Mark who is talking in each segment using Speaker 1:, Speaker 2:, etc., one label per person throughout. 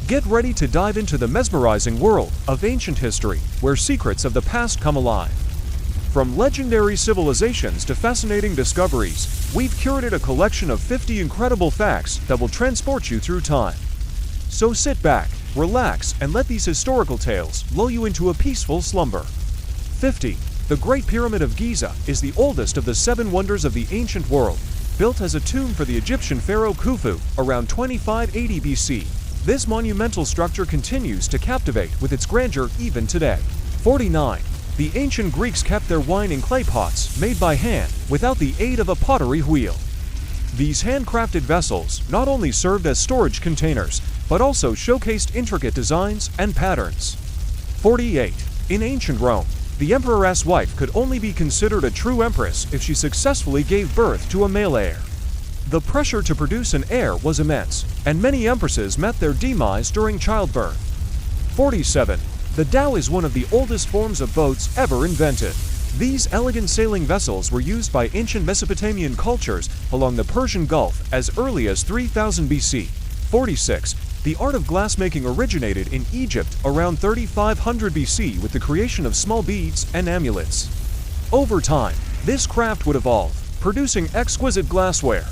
Speaker 1: Get ready to dive into the mesmerizing world of ancient history, where secrets of the past come alive. From legendary civilizations to fascinating discoveries, we've curated a collection of 50 incredible facts that will transport you through time. So sit back, relax, and let these historical tales lull you into a peaceful slumber. 50. The Great Pyramid of Giza is the oldest of the 7 wonders of the ancient world, built as a tomb for the Egyptian pharaoh Khufu around 2580 BC. This monumental structure continues to captivate with its grandeur even today. 49. The ancient Greeks kept their wine in clay pots made by hand without the aid of a pottery wheel. These handcrafted vessels not only served as storage containers, but also showcased intricate designs and patterns. 48. In ancient Rome, the emperor's wife could only be considered a true empress if she successfully gave birth to a male heir. The pressure to produce an heir was immense, and many empresses met their demise during childbirth. 47. The dhow is one of the oldest forms of boats ever invented. These elegant sailing vessels were used by ancient Mesopotamian cultures along the Persian Gulf as early as 3000 BC. 46. The art of glassmaking originated in Egypt around 3500 BC with the creation of small beads and amulets. Over time, this craft would evolve, producing exquisite glassware.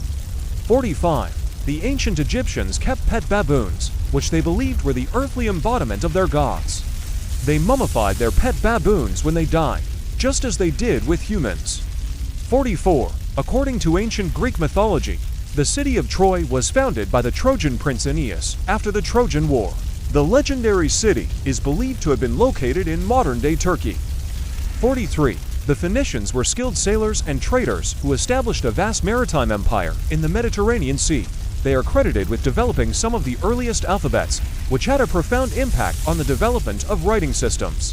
Speaker 1: 45. The ancient Egyptians kept pet baboons, which they believed were the earthly embodiment of their gods. They mummified their pet baboons when they died, just as they did with humans. 44. According to ancient Greek mythology, the city of Troy was founded by the Trojan prince Aeneas after the Trojan War. The legendary city is believed to have been located in modern-day Turkey. 43. The Phoenicians were skilled sailors and traders who established a vast maritime empire in the Mediterranean Sea. They are credited with developing some of the earliest alphabets, which had a profound impact on the development of writing systems.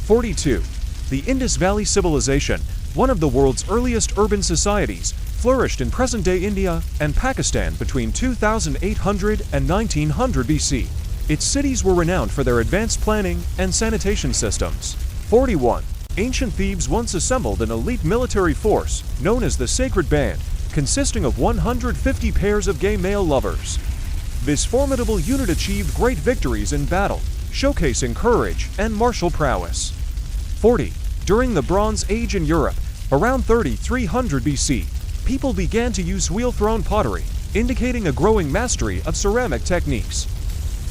Speaker 1: 42. The Indus Valley Civilization, one of the world's earliest urban societies, flourished in present-day India and Pakistan between 2800 and 1900 BC. Its cities were renowned for their advanced planning and sanitation systems. 41. Ancient Thebes once assembled an elite military force known as the Sacred Band, consisting of 150 pairs of gay male lovers. This formidable unit achieved great victories in battle, showcasing courage and martial prowess. 40. During the Bronze Age in Europe, around 3300 BC, people began to use wheel-thrown pottery, indicating a growing mastery of ceramic techniques.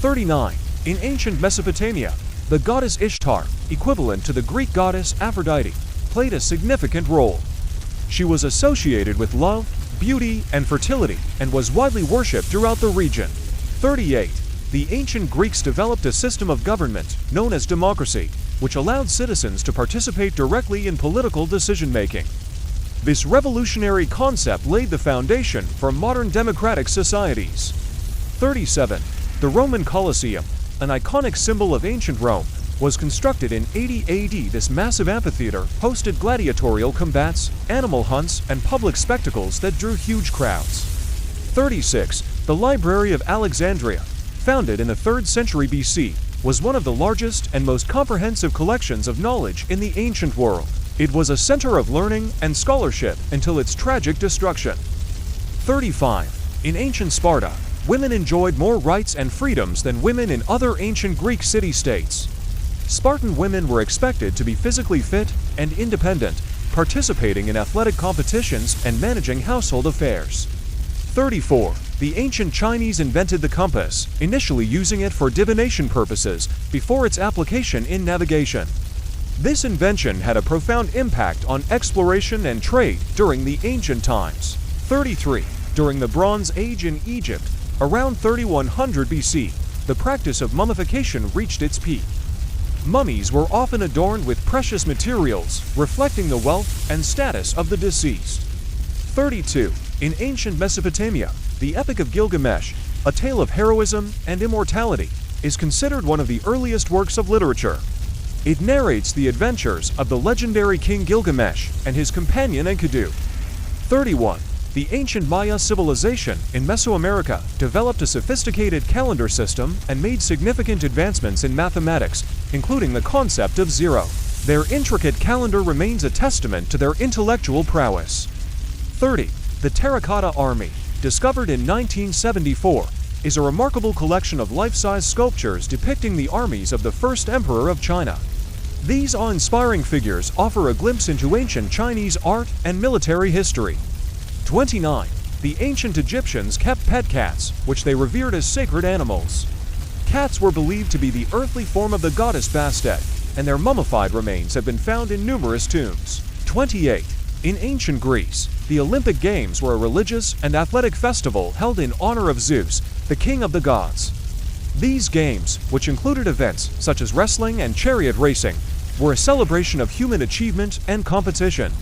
Speaker 1: 39. In ancient Mesopotamia, the goddess Ishtar, equivalent to the Greek goddess Aphrodite, played a significant role. She was associated with love, beauty, and fertility, and was widely worshipped throughout the region. 38. The ancient Greeks developed a system of government known as democracy, which allowed citizens to participate directly in political decision-making. This revolutionary concept laid the foundation for modern democratic societies. 37. The Roman Colosseum, an iconic symbol of ancient Rome, was constructed in 80 AD. This massive amphitheater hosted gladiatorial combats, animal hunts, and public spectacles that drew huge crowds. 36. The Library of Alexandria, founded in the 3rd century BC, was one of the largest and most comprehensive collections of knowledge in the ancient world. It was a center of learning and scholarship until its tragic destruction. 35. In ancient Sparta, women enjoyed more rights and freedoms than women in other ancient Greek city-states. Spartan women were expected to be physically fit and independent, participating in athletic competitions and managing household affairs. 34. The ancient Chinese invented the compass, initially using it for divination purposes before its application in navigation. This invention had a profound impact on exploration and trade during the ancient times. 33. During the Bronze Age in Egypt, around 3100 BC, the practice of mummification reached its peak. Mummies were often adorned with precious materials, reflecting the wealth and status of the deceased. 32. In ancient Mesopotamia, the Epic of Gilgamesh, a tale of heroism and immortality, is considered one of the earliest works of literature. It narrates the adventures of the legendary King Gilgamesh and his companion Enkidu. 31. The ancient Maya civilization in Mesoamerica developed a sophisticated calendar system and made significant advancements in mathematics, including the concept of zero. Their intricate calendar remains a testament to their intellectual prowess. 30. The Terracotta Army, discovered in 1974, is a remarkable collection of life-size sculptures depicting the armies of the first emperor of China. These awe-inspiring figures offer a glimpse into ancient Chinese art and military history. 29. The ancient Egyptians kept pet cats, which they revered as sacred animals. Cats were believed to be the earthly form of the goddess Bastet, and their mummified remains have been found in numerous tombs. 28. In ancient Greece, the Olympic Games were a religious and athletic festival held in honor of Zeus, the king of the gods. These games, which included events such as wrestling and chariot racing, were a celebration of human achievement and competition.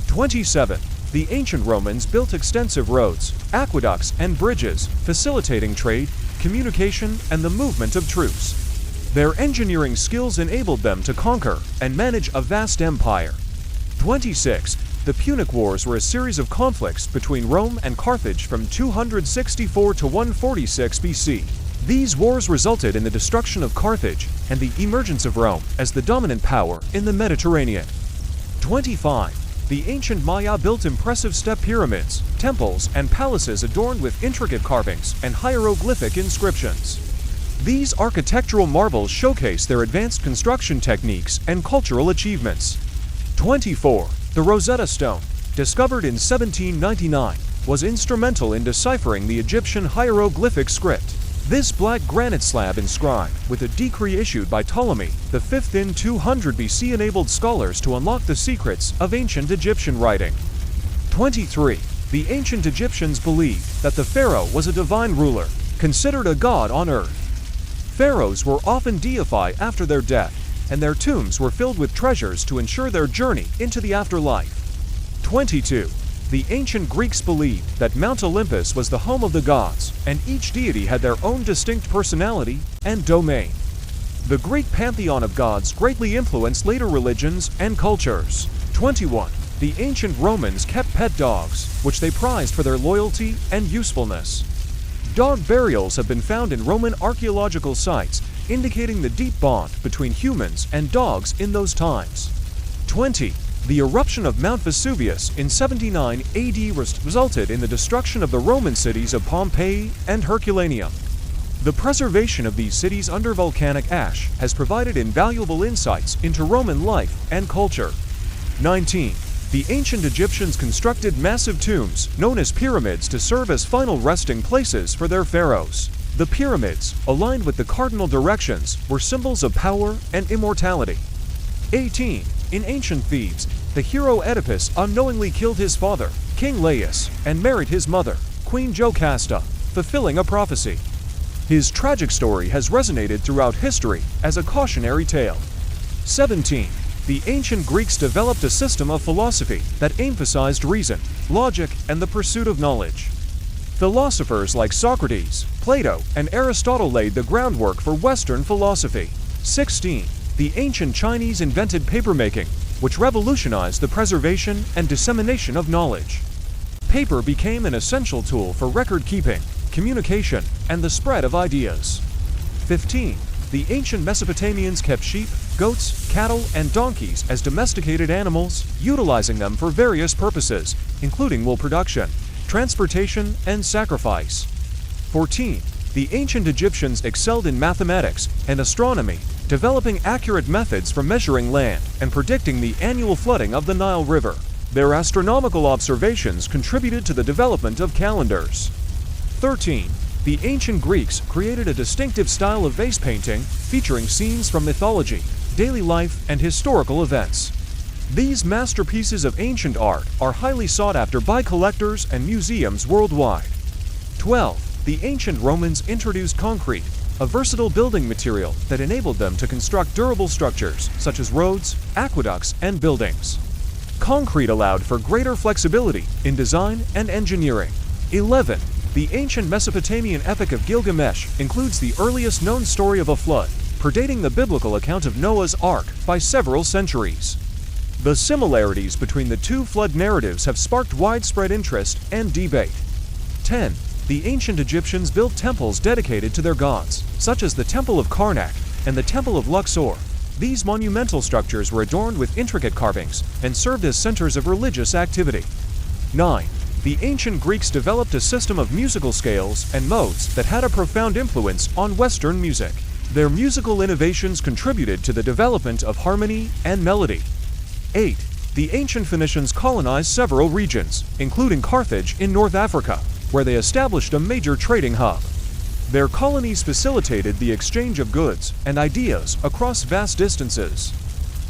Speaker 1: 27. The ancient Romans built extensive roads, aqueducts, and bridges, facilitating trade, communication, and the movement of troops. Their engineering skills enabled them to conquer and manage a vast empire. 26. The Punic Wars were a series of conflicts between Rome and Carthage from 264 to 146 BC. These wars resulted in the destruction of Carthage and the emergence of Rome as the dominant power in the Mediterranean. 25. The ancient Maya built impressive step pyramids, temples, and palaces adorned with intricate carvings and hieroglyphic inscriptions. These architectural marvels showcase their advanced construction techniques and cultural achievements. 24. The Rosetta Stone, discovered in 1799, was instrumental in deciphering the Egyptian hieroglyphic script. This black granite slab inscribed with a decree issued by Ptolemy V in 200 BC enabled scholars to unlock the secrets of ancient Egyptian writing. 23. The ancient Egyptians believed that the pharaoh was a divine ruler, considered a god on earth. Pharaohs were often deified after their death, and their tombs were filled with treasures to ensure their journey into the afterlife. 22. The ancient Greeks believed that Mount Olympus was the home of the gods, and each deity had their own distinct personality and domain. The Greek pantheon of gods greatly influenced later religions and cultures. 21. The ancient Romans kept pet dogs, which they prized for their loyalty and usefulness. Dog burials have been found in Roman archaeological sites, indicating the deep bond between humans and dogs in those times. 20. The eruption of Mount Vesuvius in 79 AD resulted in the destruction of the Roman cities of Pompeii and Herculaneum. The preservation of these cities under volcanic ash has provided invaluable insights into Roman life and culture. 19. The ancient Egyptians constructed massive tombs, known as pyramids, to serve as final resting places for their pharaohs. The pyramids, aligned with the cardinal directions, were symbols of power and immortality. 18. In ancient Thebes, the hero Oedipus unknowingly killed his father, King Laius, and married his mother, Queen Jocasta, fulfilling a prophecy. His tragic story has resonated throughout history as a cautionary tale. 17. The ancient Greeks developed a system of philosophy that emphasized reason, logic, and the pursuit of knowledge. Philosophers like Socrates, Plato, and Aristotle laid the groundwork for Western philosophy. 16. The ancient Chinese invented papermaking, which revolutionized the preservation and dissemination of knowledge. Paper became an essential tool for record-keeping, communication, and the spread of ideas. 15. The ancient Mesopotamians kept sheep, goats, cattle, and donkeys as domesticated animals, utilizing them for various purposes, including wool production, transportation, and sacrifice. 14. The ancient Egyptians excelled in mathematics and astronomy, developing accurate methods for measuring land and predicting the annual flooding of the Nile River. Their astronomical observations contributed to the development of calendars. 13. The ancient Greeks created a distinctive style of vase painting featuring scenes from mythology, daily life, and historical events. These masterpieces of ancient art are highly sought after by collectors and museums worldwide. 12. The ancient Romans introduced concrete, a versatile building material that enabled them to construct durable structures such as roads, aqueducts, and buildings. Concrete allowed for greater flexibility in design and engineering. 11. The ancient Mesopotamian epic of Gilgamesh includes the earliest known story of a flood, predating the biblical account of Noah's Ark by several centuries. The similarities between the two flood narratives have sparked widespread interest and debate. 10. The ancient Egyptians built temples dedicated to their gods, such as the Temple of Karnak and the Temple of Luxor. These monumental structures were adorned with intricate carvings and served as centers of religious activity. 9. the ancient Greeks developed a system of musical scales and modes that had a profound influence on Western music. Their musical innovations contributed to the development of harmony and melody. 8. The ancient Phoenicians colonized several regions, including Carthage in North Africa, where they established a major trading hub. Their colonies facilitated the exchange of goods and ideas across vast distances.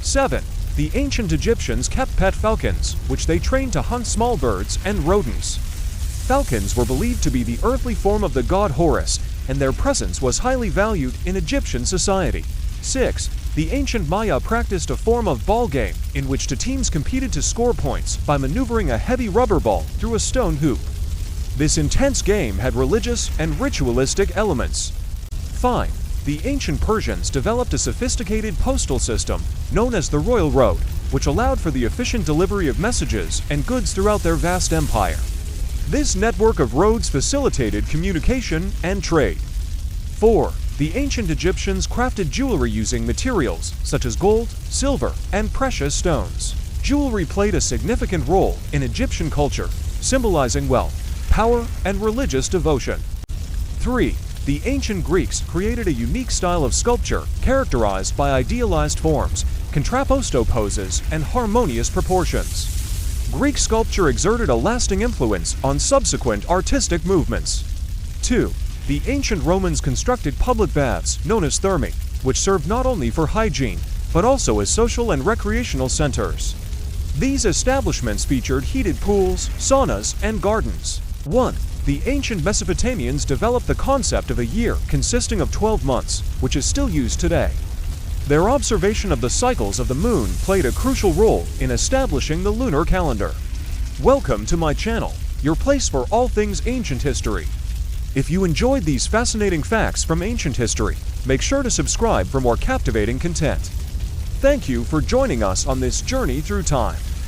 Speaker 1: 7. The ancient Egyptians kept pet falcons, which they trained to hunt small birds and rodents. Falcons were believed to be the earthly form of the god Horus, and their presence was highly valued in Egyptian society. 6. The ancient Maya practiced a form of ball game in which the teams competed to score points by maneuvering a heavy rubber ball through a stone hoop. This intense game had religious and ritualistic elements. 5. The ancient Persians developed a sophisticated postal system known as the Royal Road, which allowed for the efficient delivery of messages and goods throughout their vast empire. This network of roads facilitated communication and trade. 4. The ancient Egyptians crafted jewelry using materials such as gold, silver, and precious stones. Jewelry played a significant role in Egyptian culture, symbolizing wealth, power, and religious devotion. 3. The ancient Greeks created a unique style of sculpture characterized by idealized forms, contrapposto poses, and harmonious proportions. Greek sculpture exerted a lasting influence on subsequent artistic movements. 2. The ancient Romans constructed public baths known as thermae, which served not only for hygiene, but also as social and recreational centers. These establishments featured heated pools, saunas, and gardens. 1. The ancient Mesopotamians developed the concept of a year consisting of 12 months, which is still used today. Their observation of the cycles of the moon played a crucial role in establishing the lunar calendar. Welcome to my channel, your place for all things ancient history. If you enjoyed these fascinating facts from ancient history, make sure to subscribe for more captivating content. Thank you for joining us on this journey through time.